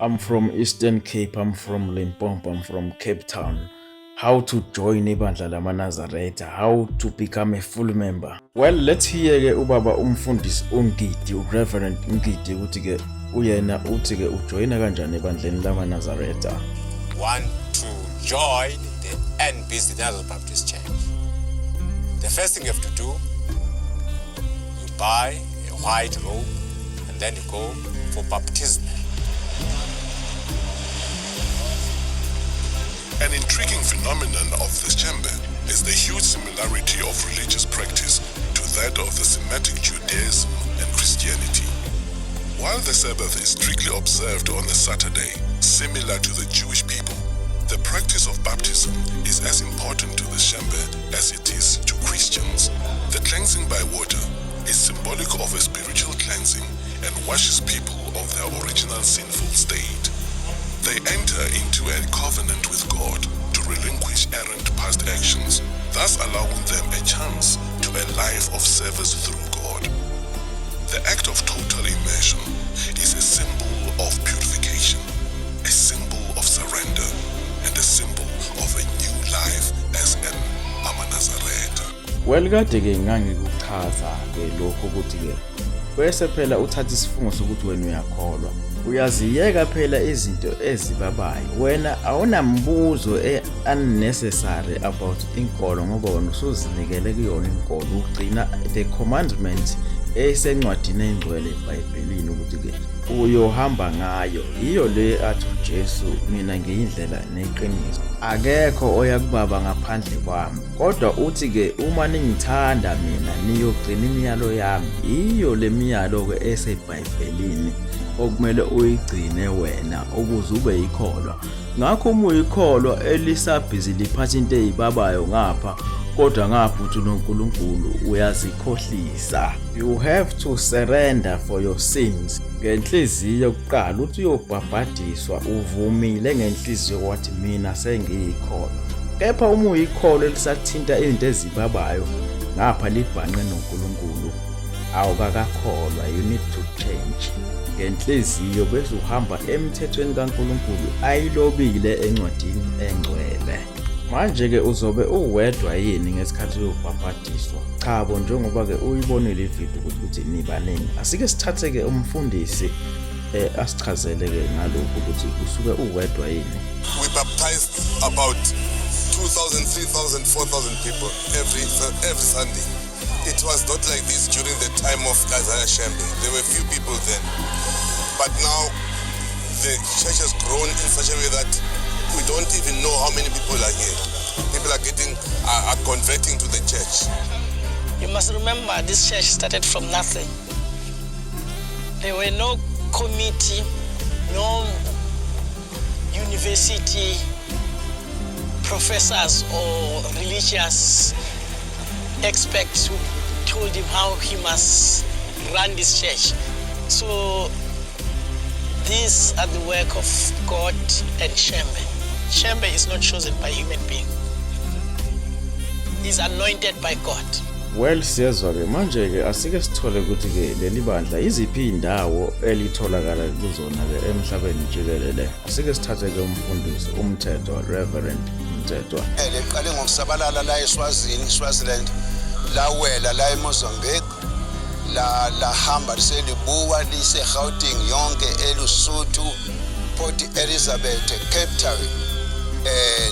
I'm from Eastern Cape, I'm from Limpopo, I'm from Cape Town. How to join ibandla lamaNazaretha, how to become a full member. Well, let's hear ke ubaba umfundisi uNgidi, uReverend Ngidi ukuthi ke uyena uthi ke ujoyina kanjani ebandleni lamaNazaretha. Want to join the NBC, the Nazareth Baptist Church. The first thing you have to do, you buy a white robe and then you go for baptism. An intriguing phenomenon of this chamber is the huge similarity of religious practice to that of the Semitic Judaism and Christianity. While the Sabbath is strictly observed on a Saturday, similar to the Jewish people, the practice of baptism is as important to the chamber as it is to Christians. The cleansing by water is symbolic of a spiritual cleansing and washes people of their original sinful state. They enter into a covenant with God to relinquish errant past actions, thus allowing them a chance to a life of service through God. The act of total immersion is a symbol of purification, a symbol of surrender, and a symbol of a new life as an amaNazaretha. Well, kade ke ngangikuchaza ke lokho ukuthi ke bese phela uthatha isifungo sokuthi wena uyakholwa. Uyaziyeka phela izinto ezibabayo. Wena awunambuzo unnecessary about inkolo ngoba wena usuzinikele kuyona inkolo. Ugcina the commandment esencwadini engcwele eBhayibhelini ukuthi ke uyohamba ngayo. Iyo le athi uJesu mina ngiyindlela neqiniso. Akekho oya kubaba ngaphandle kwami. Kodwa uthi ke uma ningithanda mina niyogcina imiyalo yami. Iyo le miyalo ke eseBhayibhelini okumele uyigcine wena ukuze ube yikholwa. Ngakho uma uyikholwa elisabhizi liphatha into ezibabayo ngapha kodwa ngapha uthi uNkulunkulu uyazikhohlisa. You have to surrender for your sins. Ngenhliziyo yokuqala uthi uyobhabhadiswa uvumile ngenhliziyo wathi mina sengiyikholwa. Kepha uma uyikholwa elisathinta izinto ezibabayo ngapha libhanqe noNkulunkulu awukakakholwa. You need to change. Ngenhliziyo bese uhamba emthethweni kaNkulunkulu ayilobile encwadini engcwele. Manje ke uzobe uwedwa yini ngesikhathi uyobhabhadiswa? Cha bo, njengoba ke uyibonile ivideo ukuthi nibaningi. Asike sithathe ke umfundisi asichazele ke ngalokho ukuthi usuke uwedwa yini. We baptized about 2,000, 3,000, 4,000 people every Sunday. It was not like this during the time of Isaiah Shembe. There were few people then. But now the church has grown in such a way that we don't even know how many people are here. People are converting to the church. You must remember this church started from nothing. There were no committee, no university professors or religious experts who told him how he must run this church. So these are the work of God and Shembe. Shembe is not chosen by human being. He's anointed by God. Well, siyezwa ke manje ke asike sithole ukuthi ke leli bandla iziphi indawo elitholakala kuzona ke emhlabeni jikelele. Asike sithathe ke umfundisi umthetho Reverend Mthethwa. Leqale ngokusabalala la eSwazini, Swaziland, lawela la eMozambique, la hamba liselibuwa lise Gauteng yonke eLesotho, Port Elizabeth, Cape Town,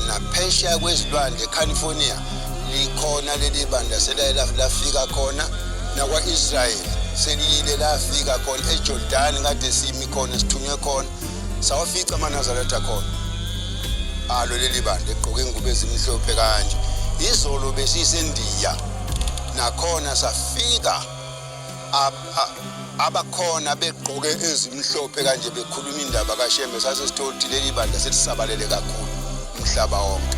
na phesheya kwezilwandle eCalifornia. Likhona leli bandla lafika khona nakwa Israel selile lafika khona eJordan kade simi khona sithunywe khona sawafica amaNazaretha khona alo leli bandla egqoke ingubo ezimhlophe kanje. Izolo besisendiya nakhona safika abakhona begqoke ezimhlophe kanje bekhuluma indaba kaShembe sase sithothi leli bandla selisabalele kakhulu umhlaba wonke.